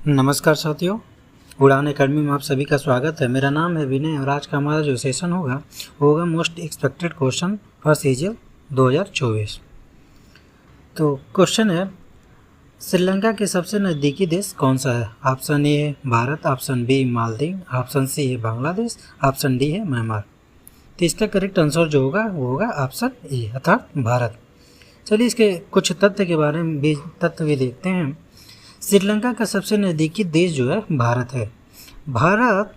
नमस्कार साथियों, उड़ान एकेडमी में आप सभी का स्वागत है। मेरा नाम है विनय और आज का हमारा जो सेशन होगा most expected question for CGL 2024। तो क्वेश्चन है, श्रीलंका के सबसे नज़दीकी देश कौन सा है? ऑप्शन ए है Bharat, option B Maldives, option C है बांग्लादेश, ऑप्शन डी है म्यांमार। तो इसका करेक्ट आंसर जो होगा वो होगा ऑप्शन ए अर्थात भारत। चलिए इसके कुछ तथ्य के बारे में भी देखते हैं। श्रीलंका का सबसे नज़दीकी देश जो है भारत है। भारत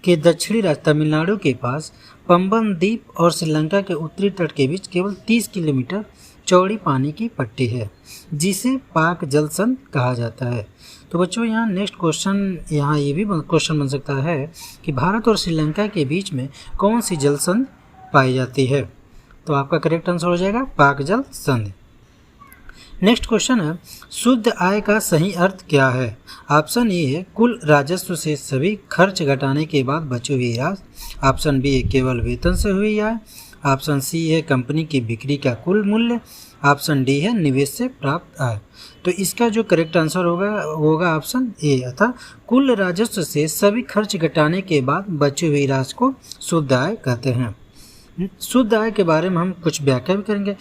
के दक्षिणी राज्य तमिलनाडु के पास पंबन द्वीप और श्रीलंका के उत्तरी तट के बीच केवल 30 किलोमीटर चौड़ी पानी की पट्टी है, जिसे पाक जल संधि कहा जाता है। तो बच्चों यहाँ नेक्स्ट क्वेश्चन, यहाँ ये भी क्वेश्चन बन सकता है कि भारत और श्रीलंका के बीच में कौन सी जल संधि पाई जाती है? तो आपका करेक्ट आंसर हो जाएगा पाक जल संधि। नेक्स्ट क्वेश्चन है, शुद्ध आय का सही अर्थ क्या है? ऑप्शन ए है कुल राजस्व से सभी खर्च घटाने के बाद बची हुई राशि, ऑप्शन बी है केवल वेतन से हुई आय, ऑप्शन सी है कंपनी की बिक्री का कुल मूल्य, ऑप्शन डी है निवेश से प्राप्त आय। तो इसका जो करेक्ट आंसर होगा ऑप्शन ए अर्थात कुल राजस्व से सभी खर्च घटाने के बाद बची हुई राशि को शुद्ध आय कहते हैं। शुद्ध आय के बारे में हम कुछ व्याख्या भी करेंगे।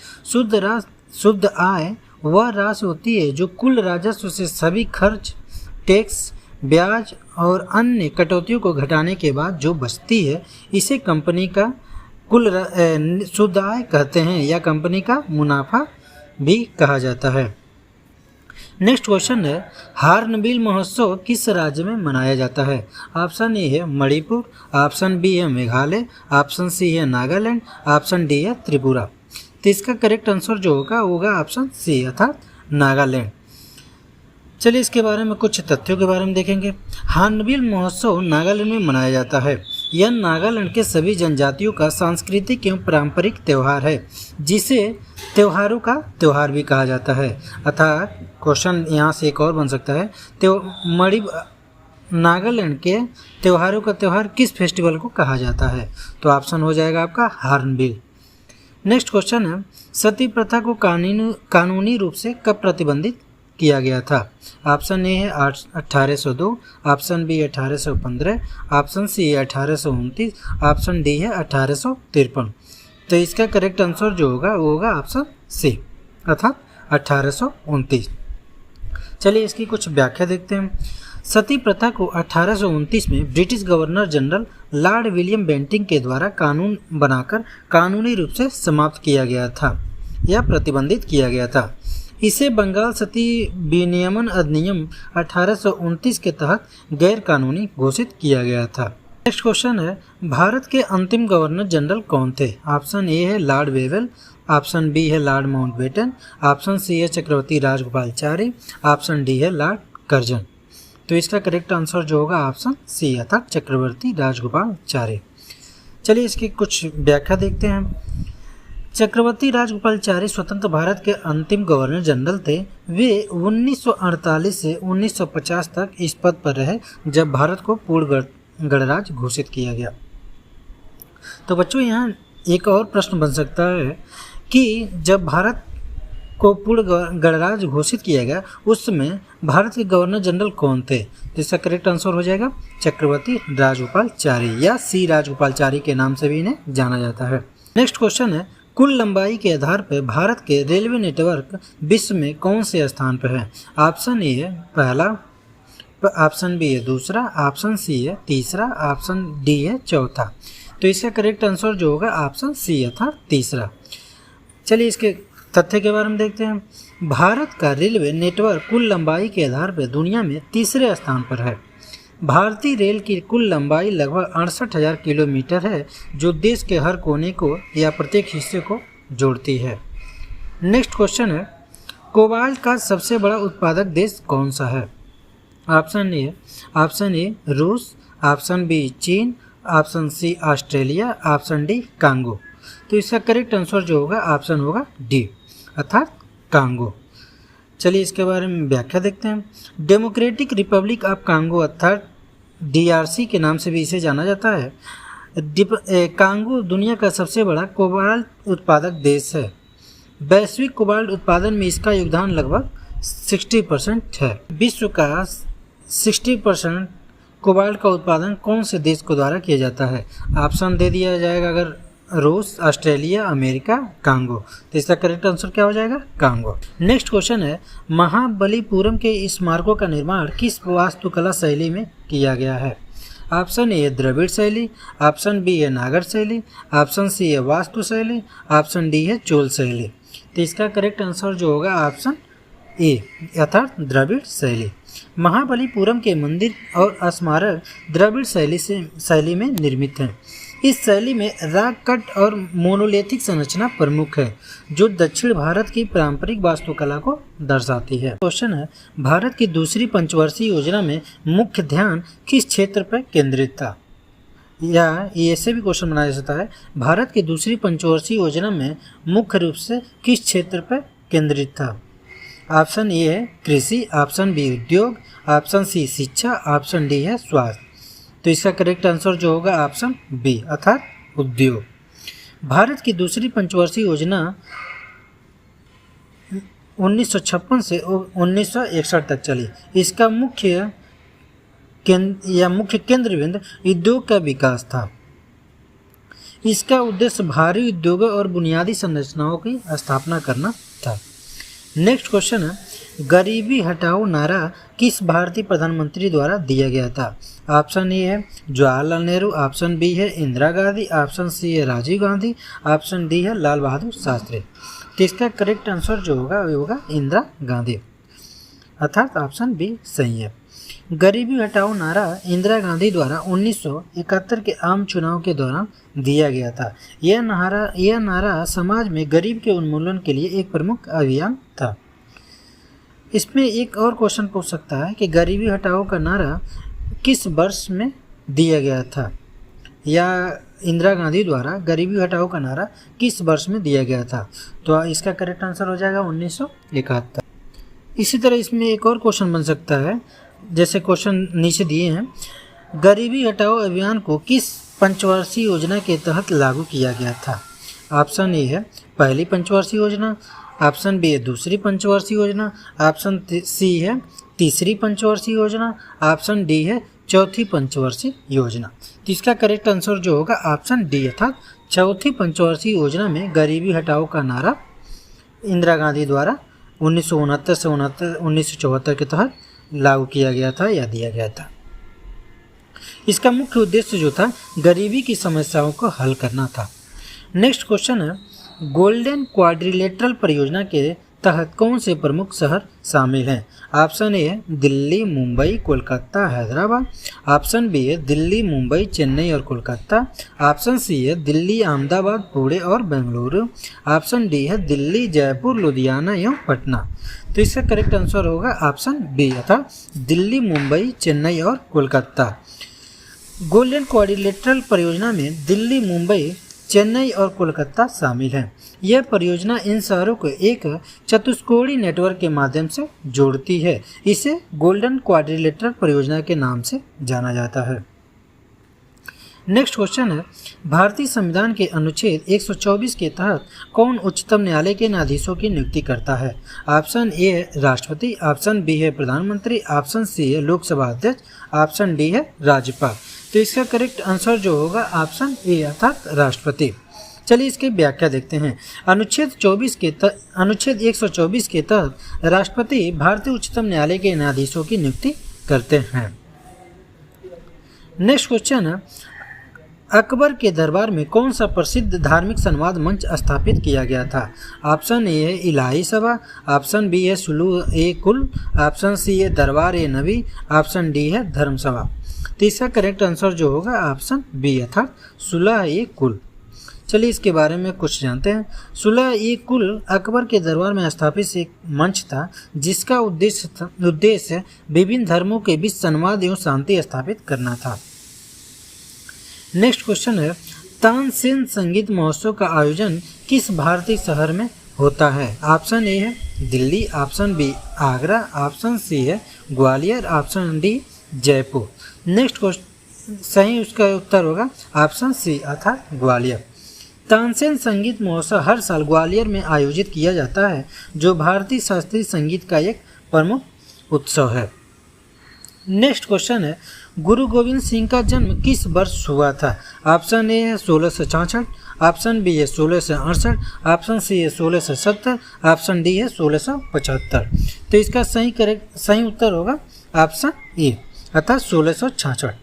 शुद्ध आय वह राशि होती है जो कुल राजस्व से सभी खर्च, टैक्स, ब्याज और अन्य कटौतियों को घटाने के बाद जो बचती है, इसे कंपनी का कुल शुद्ध आय कहते हैं या कंपनी का मुनाफा भी कहा जाता है। नेक्स्ट क्वेश्चन है, हार्नबिल महोत्सव किस राज्य में मनाया जाता है? ऑप्शन ए है मणिपुर, ऑप्शन बी है मेघालय, ऑप्शन सी है नागालैंड, ऑप्शन डी है त्रिपुरा। तो इसका करेक्ट आंसर जो होगा ऑप्शन सी अर्थात नागालैंड। चलिए इसके बारे में कुछ तथ्यों के बारे में देखेंगे। हार्नबिल महोत्सव नागालैंड में मनाया जाता है। यह नागालैंड के सभी जनजातियों का सांस्कृतिक एवं पारंपरिक त्यौहार है, जिसे त्योहारों का त्यौहार भी कहा जाता है। अर्थात क्वेश्चन यहाँ से एक और बन सकता है, नागालैंड के त्योहारों का त्यौहार किस फेस्टिवल को कहा जाता है? तो ऑप्शन हो जाएगा आपका हार्नबिल। नेक्स्ट क्वेश्चन है, सती प्रथा को कानूनी रूप से कब प्रतिबंधित किया गया था? ऑप्शन ए है 1802, ऑप्शन बी 1815, ऑप्शन सी है 1829, ऑप्शन डी है 1853। तो इसका करेक्ट आंसर जो होगा वो होगा ऑप्शन सी अर्थात 1829। चलिए इसकी कुछ व्याख्या देखते हैं। सती प्रथा को 1829 में British governor general Lord William Bentinck के द्वारा कानून बनाकर कानूनी रूप से समाप्त किया गया था या प्रतिबंधित किया गया था। इसे बंगाल सती विनियमन अधिनियम 1829 के तहत गैर कानूनी घोषित किया गया था। नेक्स्ट क्वेश्चन है, भारत के अंतिम गवर्नर जनरल कौन थे? ऑप्शन ए है लॉर्ड वेवेल, ऑप्शन बी है लॉर्ड माउंटबेटन, ऑप्शन सी है चक्रवर्ती राजगोपालाचारी, ऑप्शन डी है लॉर्ड कर्जन। तो इसका करेक्ट आंसर जो होगा ऑप्शन सी अर्थात चक्रवर्ती राजगोपालाचारी। चलिए इसकी कुछ व्याख्या देखते हैं। चक्रवर्ती राजगोपालाचारी स्वतंत्र भारत के अंतिम गवर्नर जनरल थे। वे 1948 से 1950 तक इस पद पर रहे, जब भारत को पूर्ण गणराज्य घोषित किया गया। तो बच्चों यहाँ एक और प्रश्न बन सकता है कि जब भारत को पूर्ण गणराज्य घोषित किया गया, उस समय भारत के गवर्नर जनरल कौन थे? तो इसका करेक्ट आंसर हो जाएगा चक्रवर्ती राजगोपालाचारी या सी राजगोपालाचारी के नाम से भी इन्हें जाना जाता है। नेक्स्ट क्वेश्चन है, कुल लंबाई के आधार पर भारत के रेलवे नेटवर्क विश्व में कौन से स्थान पर है? ऑप्शन ए है पहला, ऑप्शन बी है दूसरा, ऑप्शन सी है तीसरा, ऑप्शन डी है चौथा। तो इसका करेक्ट आंसर जो होगा ऑप्शन सी अर्थात तीसरा। चलिए इसके तथ्य के बारे में देखते हैं। भारत का रेलवे नेटवर्क कुल लंबाई के आधार पर दुनिया में तीसरे स्थान पर है। भारतीय रेल की कुल लंबाई लगभग 68,000 किलोमीटर है, जो देश के हर कोने को या प्रत्येक हिस्से को जोड़ती है। नेक्स्ट क्वेश्चन है, कोबाल्ट का सबसे बड़ा उत्पादक देश कौन सा है? ऑप्शन ए रूस, ऑप्शन बी चीन, option C Australia, option D Congo. तो इसका करेक्ट आंसर जो होगा ऑप्शन होगा डी अर्थात कांगो। चलिए इसके बारे में व्याख्या देखते हैं। डेमोक्रेटिक रिपब्लिक ऑफ कांगो अर्थात DRC के नाम से भी इसे जाना जाता है। कांगो दुनिया का सबसे बड़ा कोबाल्ट उत्पादक देश है। वैश्विक कोबाल्ट उत्पादन में इसका योगदान लगभग 60% है। विश्व का 60% कोबाल्ट का उत्पादन कौन से देश को द्वारा किया जाता है? ऑप्शन दे दिया जाएगा अगर रूस, ऑस्ट्रेलिया, अमेरिका, कांगो। तो इसका करेक्ट आंसर क्या हो जाएगा? कांगो। नेक्स्ट क्वेश्चन है, महाबलीपुरम के स्मारकों का निर्माण किस वास्तुकला शैली में किया गया है? ऑप्शन ए है द्रविड़ शैली, ऑप्शन बी है नागर शैली, ऑप्शन सी है वास्तु शैली, ऑप्शन डी है चोल शैली। तो इसका करेक्ट आंसर जो होगा ऑप्शन ए अर्थात द्रविड़ शैली। महाबलीपुरम के मंदिर और स्मारक द्रविड़ शैली में निर्मित हैं। इस शैली में रॉक कट और मोनोलिथिक संरचना प्रमुख है, जो दक्षिण भारत की पारंपरिक वास्तुकला को दर्शाती है। क्वेश्चन है, भारत की दूसरी पंचवर्षीय योजना में मुख्य ध्यान किस क्षेत्र पर केंद्रित था? या ऐसे भी क्वेश्चन बनाया जा सकता है, भारत की दूसरी पंचवर्षीय योजना में मुख्य रूप से किस क्षेत्र पर केंद्रित था? ऑप्शन ए है कृषि, ऑप्शन बी उद्योग, ऑप्शन सी शिक्षा, ऑप्शन डी है स्वास्थ्य। तो इसका करेक्ट आंसर जो होगा ऑप्शन बी अर्थात उद्योग। भारत की दूसरी पंचवर्षीय योजना 1956 से 1961 तक चली। इसका मुख्य केंद्र बिंदु उद्योग का विकास था। इसका उद्देश्य भारी उद्योगों और बुनियादी संरचनाओं की स्थापना करना था। नेक्स्ट क्वेश्चन है, गरीबी हटाओ नारा किस भारतीय प्रधानमंत्री द्वारा दिया गया था? ऑप्शन ए है जवाहरलाल नेहरू, ऑप्शन बी है इंदिरा गांधी, ऑप्शन सी है राजीव गांधी, ऑप्शन डी है लाल बहादुर शास्त्री। तो इसका करेक्ट आंसर जो होगा वो होगा इंदिरा गांधी अर्थात ऑप्शन बी सही है। गरीबी हटाओ नारा इंदिरा गांधी द्वारा 1971 के आम चुनाव के दौरान दिया गया था। यह नारा समाज में गरीब के उन्मूलन के लिए एक प्रमुख अभियान था। इसमें एक और क्वेश्चन पूछ सकता है कि गरीबी हटाओ का नारा किस वर्ष में दिया गया था, या इंदिरा गांधी द्वारा गरीबी हटाओ का नारा किस वर्ष में दिया गया था? तो इसका करेक्ट आंसर हो जाएगा 1971। इसी तरह इसमें एक और क्वेश्चन बन सकता है, जैसे क्वेश्चन नीचे दिए हैं, गरीबी हटाओ अभियान को किस पंचवर्षीय योजना के तहत लागू किया गया था? ऑप्शन ए है पहली पंचवर्षीय योजना, ऑप्शन बी है दूसरी पंचवर्षीय योजना, ऑप्शन सी है तीसरी पंचवर्षीय योजना, ऑप्शन डी है चौथी पंचवर्षीय योजना। तो इसका करेक्ट आंसर जो होगा ऑप्शन डी अर्थात चौथी पंचवर्षीय योजना में गरीबी हटाओ का नारा इंदिरा गांधी द्वारा 1969 से 1974 के तहत लागू किया गया था या दिया गया था। इसका मुख्य उद्देश्य जो था गरीबी की समस्याओं को हल करना था। नेक्स्ट क्वेश्चन है, गोल्डन क्वाड्रिलेटरल परियोजना के तहत कौन से प्रमुख शहर शामिल हैं? ऑप्शन ए है दिल्ली, मुंबई, कोलकाता, हैदराबाद, ऑप्शन बी है दिल्ली, मुंबई, चेन्नई और कोलकाता, ऑप्शन सी है दिल्ली, अहमदाबाद, पुणे और बेंगलुरु, ऑप्शन डी है दिल्ली, जयपुर, लुधियाना एवं पटना। तो इसका करेक्ट आंसर होगा ऑप्शन बी अर्थात दिल्ली, मुंबई, चेन्नई और कोलकाता। गोल्डन क्वाड्रिलेटरल परियोजना में दिल्ली, मुंबई, चेन्नई और कोलकाता शामिल हैं। यह परियोजना इन शहरों को एक चतुष्कोणीय नेटवर्क के माध्यम से जोड़ती है। इसे गोल्डन क्वाड्रिलेटरल परियोजना के नाम से जाना जाता है। नेक्स्ट क्वेश्चन है, भारतीय संविधान के अनुच्छेद 124 के तहत कौन उच्चतम न्यायालय के न्यायाधीशों की नियुक्ति करता है? ऑप्शन ए है राष्ट्रपति, ऑप्शन बी है प्रधानमंत्री, ऑप्शन सी है लोकसभा अध्यक्ष, ऑप्शन डी है राज्यपाल। तो इसका करेक्ट आंसर जो होगा ऑप्शन ए अर्थात राष्ट्रपति। चलिए इसकी व्याख्या देखते हैं। अनुच्छेद 124 के तहत राष्ट्रपति भारतीय उच्चतम न्यायालय के न्यायाधीशों की नियुक्ति करते हैं। नेक्स्ट क्वेश्चन है, अकबर के दरबार में कौन सा प्रसिद्ध धार्मिक संवाद मंच स्थापित किया गया था? ऑप्शन ए है इलाही सभा, ऑप्शन बी है सुलह ए कुल, ऑप्शन सी है दरबार ए नबी, ऑप्शन डी है धर्म सभा। तो इसका करेक्ट आंसर जो होगा ऑप्शन बी अर्थात सुलह ए कुल। चलिए इसके बारे में कुछ जानते हैं। सुलह ए कुल अकबर के दरबार में स्थापित एक मंच था जिसका उद्देश्य विभिन्न धर्मों के बीच संवाद एवं शांति स्थापित करना था। नेक्स्ट क्वेश्चन है, तानसेन संगीत महोत्सव का आयोजन किस भारतीय शहर में होता है? ऑप्शन ए है Delhi, option B Agra, option C है Gwalior, option D Jaipur. Next question सही उसका उत्तर होगा ऑप्शन सी अर्थात ग्वालियर। तानसेन संगीत महोत्सव हर साल ग्वालियर में आयोजित किया जाता है, जो भारतीय शास्त्रीय संगीत का एक प्रमुख उत्सव है। नेक्स्ट क्वेश्चन है, गुरु गोविंद सिंह का जन्म किस वर्ष हुआ था? ऑप्शन ए है 1666, ऑप्शन बी है 1668, ऑप्शन सी है 1670, ऑप्शन डी है 1675। तो इसका सही उत्तर होगा ऑप्शन ए अर्थात 1666।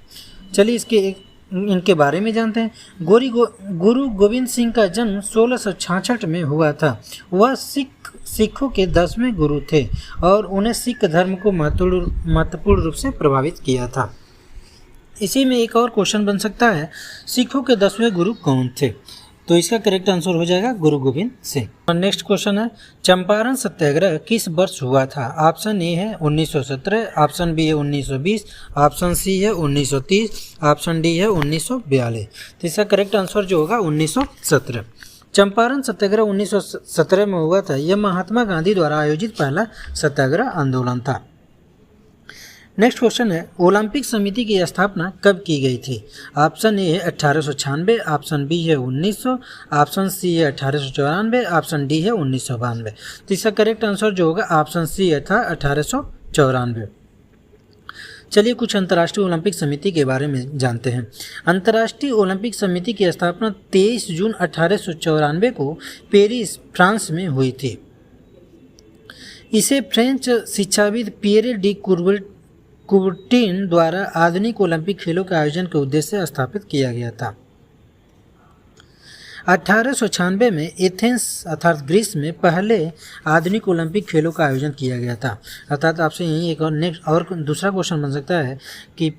चलिए इनके बारे में जानते हैं। गुरु गोविंद सिंह का जन्म 1666 में हुआ था। वह सिखों के 10वें गुरु थे और उन्हें सिख धर्म को महत्वपूर्ण रूप से प्रभावित किया था। इसी में एक और क्वेश्चन बन सकता है, सिखों के 10वें गुरु कौन थे? तो इसका करेक्ट आंसर हो जाएगा गुरु गोविंद सिंह। और नेक्स्ट क्वेश्चन है, चंपारण सत्याग्रह किस वर्ष हुआ था? ऑप्शन ए है 1917, ऑप्शन बी है 1920, ऑप्शन सी है 1930, ऑप्शन डी है 1942। तो इसका करेक्ट आंसर जो होगा 1917। चंपारण सत्याग्रह 1917 में हुआ था। यह महात्मा गांधी द्वारा आयोजित पहला सत्याग्रह आंदोलन था। नेक्स्ट क्वेश्चन है, ओलंपिक समिति की स्थापना कब की गई थी? ऑप्शन ए है 1896, ऑप्शन बी है 1900, ऑप्शन सी है 1894, ऑप्शन डी है 1992। तो इसका करेक्ट आंसर जो होगा ऑप्शन सी था 1894। चलिए कुछ अंतर्राष्ट्रीय ओलंपिक समिति के बारे में जानते हैं। अंतर्राष्ट्रीय ओलंपिक समिति की स्थापना 23 जून 1894 को पेरिस, फ्रांस में हुई थी। इसे फ्रेंच शिक्षाविद पियरे डी कुबर्टिन द्वारा आधुनिक ओलंपिक खेलों के आयोजन के उद्देश्य से स्थापित किया गया था। 1896 में एथेंस अर्थात ग्रीस में पहले आधुनिक ओलंपिक खेलों का आयोजन किया गया था। अर्थात आपसे यही एक और दूसरा क्वेश्चन बन सकता है कि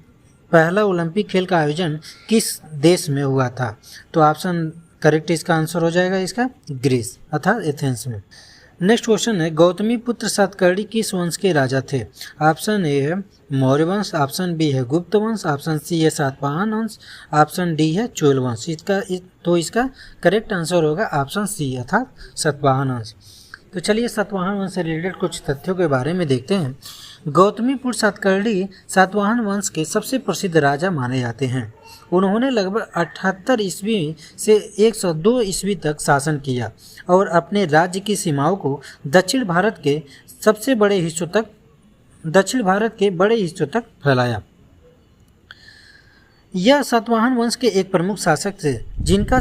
पहला ओलंपिक खेल का आयोजन किस देश में हुआ था? तो ऑप्शन करेक्ट इसका आंसर हो जाएगा इसका ग्रीस अर्थात एथेंस में। नेक्स्ट क्वेश्चन है, गौतमी पुत्र सातकर्णी किस वंश के राजा थे? ऑप्शन ए है मौर्य वंश, ऑप्शन बी है गुप्त वंश, ऑप्शन सी है सातवाहन वंश, ऑप्शन डी है चोल वंश। इसका करेक्ट आंसर होगा ऑप्शन सी अर्थात सातवाहन वंश। तो चलिए सातवाहन वंश से रिलेटेड कुछ तथ्यों के बारे में देखते हैं। गौतमीपुत्र सातकर्णी सातवाहन वंश के सबसे प्रसिद्ध राजा माने जाते हैं। उन्होंने लगभग 78 ईस्वी से 102 ईस्वी तक शासन किया और अपने राज्य की सीमाओं को दक्षिण भारत के बड़े हिस्सों तक फैलाया। यह सातवाहन वंश के एक प्रमुख शासक थे जिनका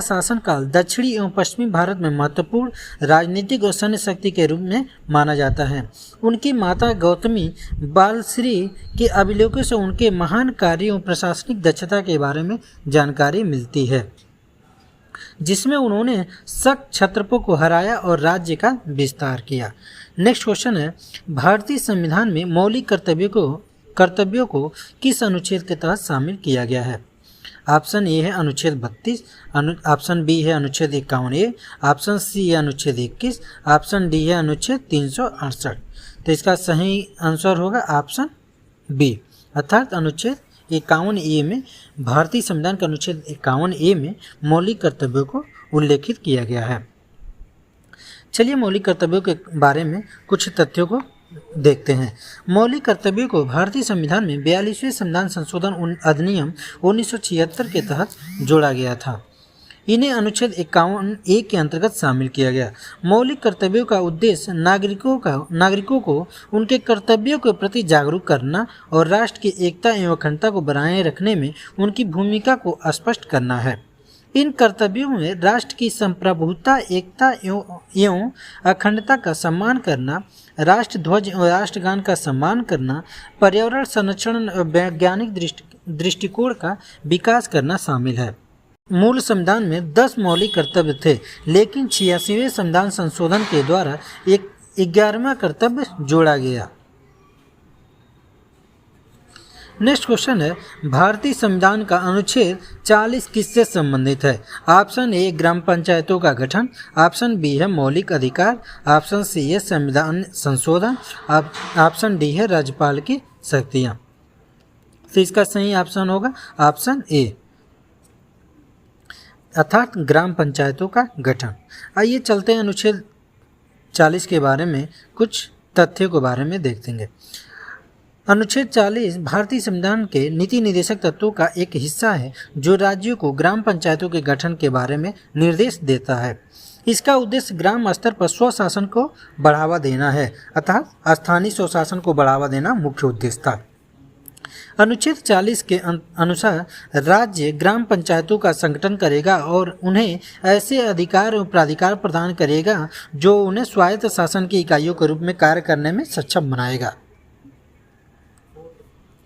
शासनकाल दक्षिणी एवं पश्चिमी भारत में महत्वपूर्ण राजनीतिक और सैन्य शक्ति के रूप में माना जाता है। उनकी माता गौतमी बालश्री के अभिलेखों से उनके महान कार्यों और प्रशासनिक दक्षता के बारे में जानकारी मिलती है, जिसमें उन्होंने शक क्षत्रपों को हराया और राज्य का विस्तार किया। नेक्स्ट क्वेश्चन है, भारतीय संविधान में मौलिक कर्तव्यों को किस अनुच्छेद के तहत शामिल किया गया है? ऑप्शन ए है अनुच्छेद 32, ऑप्शन बी है अनुच्छेद 51A, ऑप्शन सी है अनुच्छेद 21, ऑप्शन डी है अनुच्छेद 368। तो इसका सही आंसर होगा ऑप्शन बी अर्थात अनुच्छेद 51A में, भारतीय संविधान के अनुच्छेद 51A में मौलिक कर्तव्यों को उल्लेखित किया गया है। चलिए मौलिक कर्तव्यों के बारे में कुछ तथ्यों को देखते हैं। मौलिक कर्तव्यों को भारतीय संविधान में 42वें संविधान संशोधन अधिनियम 1976 के तहत जोड़ा गया था। इन्हें अनुच्छेद 51A के अंतर्गत शामिल किया गया। मौलिक कर्तव्यों का उद्देश्य नागरिकों को उनके कर्तव्यों के प्रति जागरूक करना और राष्ट्र की एकता एवं अखंडता को बनाए रखने में उनकी भूमिका को स्पष्ट करना है। इन कर्तव्यों में राष्ट्र की संप्रभुता, एकता एवं अखंडता का सम्मान करना, राष्ट्र ध्वज और राष्ट्रगान का सम्मान करना, पर्यावरण संरक्षण और वैज्ञानिक दृष्टिकोण का विकास करना शामिल है। मूल संविधान में 10 मौलिक कर्तव्य थे, लेकिन 86वें संविधान संशोधन के द्वारा एक 11वां कर्तव्य जोड़ा गया। नेक्स्ट क्वेश्चन है, भारतीय संविधान का अनुच्छेद 40 किससे संबंधित है? ऑप्शन ए ग्राम पंचायतों का गठन, ऑप्शन बी है मौलिक अधिकार, ऑप्शन सी है संविधान संशोधन, ऑप्शन डी है राज्यपाल की शक्तियाँ। तो इसका सही ऑप्शन होगा ऑप्शन ए अर्थात ग्राम पंचायतों का गठन। आइए चलते हैं अनुच्छेद 40 के बारे में कुछ तथ्यों के बारे में देखेंगे। अनुच्छेद 40 भारतीय संविधान के नीति निर्देशक तत्वों का एक हिस्सा है जो राज्यों को ग्राम पंचायतों के गठन के बारे में निर्देश देता है। इसका उद्देश्य ग्राम स्तर पर स्वशासन को बढ़ावा देना है, अर्थात स्थानीय स्वशासन को बढ़ावा देना मुख्य उद्देश्य था। अनुच्छेद 40 के अनुसार राज्य ग्राम पंचायतों का संगठन करेगा और उन्हें ऐसे अधिकार और प्राधिकार प्रदान करेगा जो उन्हें स्वायत्त शासन की इकाइयों के रूप में कार्य करने में सक्षम बनाएगा।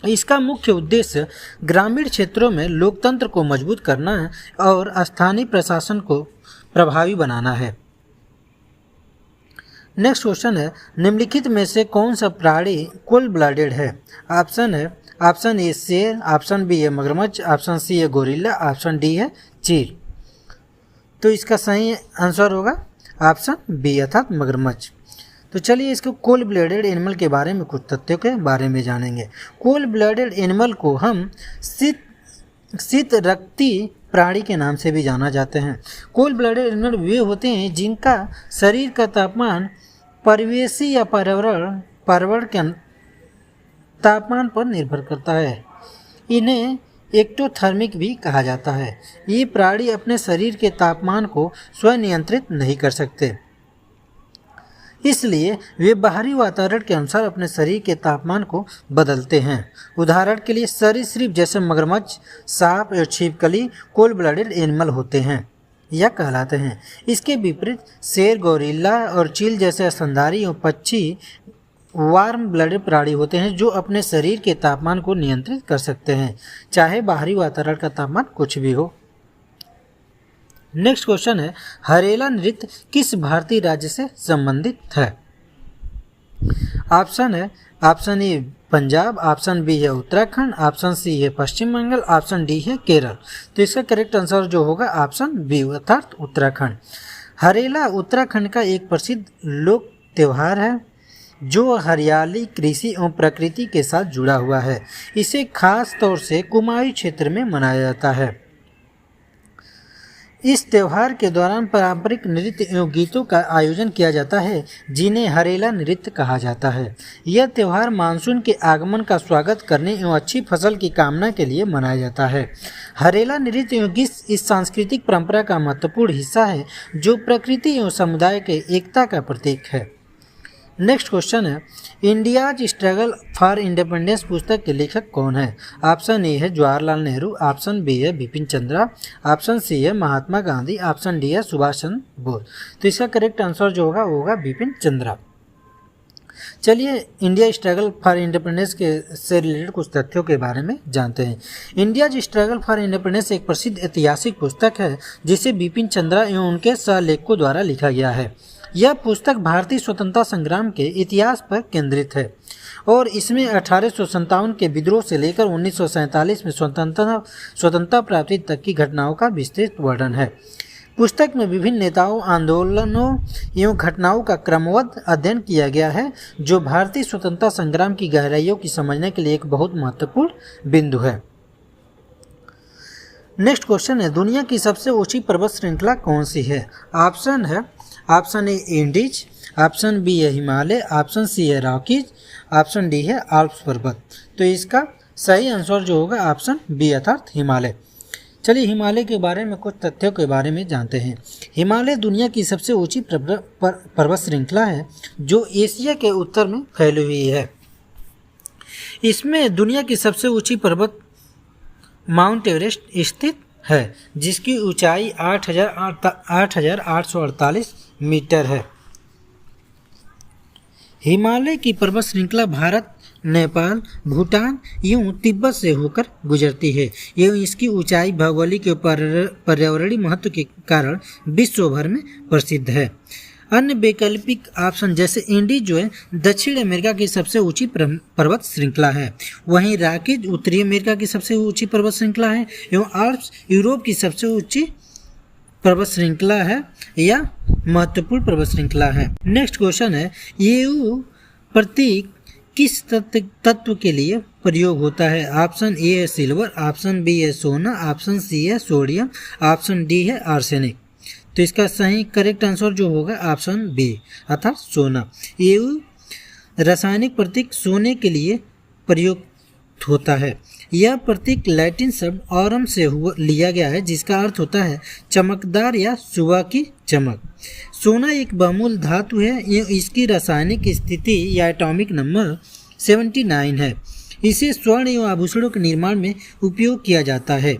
इसका मुख्य उद्देश्य ग्रामीण क्षेत्रों में लोकतंत्र को मजबूत करना है और स्थानीय प्रशासन को प्रभावी बनाना है। नेक्स्ट क्वेश्चन है, निम्नलिखित में से कौन सा प्राणी कोल्ड ब्लडेड है? ऑप्शन ए शेर, ऑप्शन बी है मगरमच्छ, ऑप्शन सी है गोरिल्ला, ऑप्शन डी है चील। तो इसका सही आंसर होगा ऑप्शन बी अर्थात मगरमच्छ। तो चलिए इसको कोल्ड ब्लडेड एनिमल के बारे में कुछ तथ्यों के बारे में जानेंगे। कोल्ड ब्लडेड एनिमल को हम शीत रक्ती प्राणी के नाम से भी जाना जाते हैं। कोल्ड ब्लडेड एनिमल वे होते हैं जिनका शरीर का तापमान परिवेशी या पर्यावरण के तापमान पर निर्भर करता है। इन्हें एक्टोथर्मिक भी कहा जाता है। ये प्राणी अपने शरीर के तापमान को स्वयं नियंत्रित नहीं कर सकते, इसलिए वे बाहरी वातावरण के अनुसार अपने शरीर के तापमान को बदलते हैं। उदाहरण के लिए सरीसृप जैसे मगरमच्छ, सांप और छिपकली कोल्ड ब्लडेड एनिमल होते हैं या कहलाते हैं। इसके विपरीत शेर, गोरिल्ला और चील जैसे स्तनधारी और पक्षी वार्म ब्लडेड प्राणी होते हैं जो अपने शरीर के तापमान को नियंत्रित कर सकते हैं, चाहे बाहरी वातावरण का तापमान कुछ भी हो। नेक्स्ट क्वेश्चन है, हरेला नृत्य किस भारतीय राज्य से संबंधित है? Option A Punjab, option B है उत्तराखंड, ऑप्शन सी है पश्चिम बंगाल, ऑप्शन डी है केरल। तो इसका करेक्ट आंसर जो होगा ऑप्शन बी अर्थात उत्तराखंड। हरेला उत्तराखंड का एक प्रसिद्ध लोक त्योहार है जो हरियाली, कृषि एवं प्रकृति के साथ जुड़ा हुआ है। इसे खास तौर से कुमाऊं क्षेत्र में मनाया जाता है। इस त्यौहार के दौरान पारंपरिक नृत्य एवं गीतों का आयोजन किया जाता है जिन्हें हरेला नृत्य कहा जाता है। यह त्यौहार मानसून के आगमन का स्वागत करने एवं अच्छी फसल की कामना के लिए मनाया जाता है। हरेला नृत्य एवं गीत इस सांस्कृतिक परंपरा का महत्वपूर्ण हिस्सा है जो प्रकृति एवं समुदाय के एकता का प्रतीक है। नेक्स्ट क्वेश्चन है, इंडियाज स्ट्रगल फॉर इंडिपेंडेंस पुस्तक के लेखक कौन है? ऑप्शन ए है जवाहरलाल नेहरू, ऑप्शन बी है बिपिन चंद्रा, ऑप्शन सी है महात्मा गांधी, ऑप्शन डी है सुभाष चंद्र बोस। तो इसका करेक्ट आंसर जो होगा वो होगा बिपिन चंद्रा। चलिए इंडिया स्ट्रगल फॉर इंडिपेंडेंस के से रिलेटेड कुछ तथ्यों के बारे में जानते हैं। इंडियाज स्ट्रगल फॉर इंडिपेंडेंस एक प्रसिद्ध ऐतिहासिक पुस्तक है जिसे बिपिन चंद्रा एवं उनके सहलेखकों द्वारा लिखा गया है। यह पुस्तक भारतीय स्वतंत्रता संग्राम के इतिहास पर केंद्रित है और इसमें 1857 के विद्रोह से लेकर 1947 में स्वतंत्रता प्राप्ति तक की घटनाओं का विस्तृत वर्णन है। पुस्तक में विभिन्न नेताओं, आंदोलनों एवं घटनाओं का क्रमबद्ध अध्ययन किया गया है जो भारतीय स्वतंत्रता संग्राम की गहराइयों की समझने के लिए एक बहुत महत्वपूर्ण बिंदु है। नेक्स्ट क्वेश्चन है, दुनिया की सबसे ऊंची पर्वत श्रृंखला कौन सी है? Option A Andes, option B है हिमालय, ऑप्शन सी है रॉकीज, ऑप्शन डी है आल्प्स पर्वत। तो इसका सही आंसर जो होगा ऑप्शन बी अर्थात हिमालय। चलिए हिमालय के बारे में कुछ तथ्यों के बारे में जानते हैं। हिमालय दुनिया की सबसे ऊंची पर्वत श्रृंखला है जो एशिया के उत्तर में फैली हुई है। इसमें दुनिया की सबसे ऊंची पर्वत माउंट एवरेस्ट स्थित है जिसकी ऊंचाई 8,848 मीटर है। हिमालय की पर्वत श्रृंखला भारत, नेपाल, भूटान एवं तिब्बत से होकर गुजरती है एवं इसकी ऊंचाई भौगोलिक एवं पर्यावरणीय महत्व के कारण विश्व भर में प्रसिद्ध है। अन्य वैकल्पिक ऑप्शन जैसे इंडीज जो है दक्षिण अमेरिका की सबसे ऊंची पर्वत श्रृंखला है, वहीं रॉकीज उत्तरी अमेरिका की सबसे ऊंची पर्वत श्रृंखला है एवं आल्प्स यूरोप की सबसे ऊंची पर्वत श्रृंखला है या महत्वपूर्ण पर्वत श्रृंखला है। नेक्स्ट क्वेश्चन है, EU प्रतीक किस तत्व के लिए प्रयोग होता है? ऑप्शन ए है सिल्वर, ऑप्शन बी है सोना, ऑप्शन सी है सोडियम, ऑप्शन डी है आर्सेनिक। तो इसका सही करेक्ट आंसर जो होगा ऑप्शन बी अर्थात सोना। EU रासायनिक प्रतीक सोने के लिए प्रयुक्त होता है। यह प्रतीक लैटिन शब्द ऑरम से लिया गया है जिसका अर्थ होता है चमकदार या सुबह की चमक। सोना एक बहुमूल्य धातु है, ये इसकी रासायनिक स्थिति या एटॉमिक नंबर 79 है। इसे स्वर्ण एवं आभूषणों के निर्माण में उपयोग किया जाता है।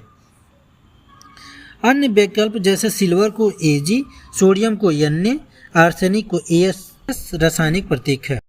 अन्य विकल्प जैसे सिल्वर को Ag, सोडियम को Na, आर्सेनिक को As रासायनिक प्रतीक है।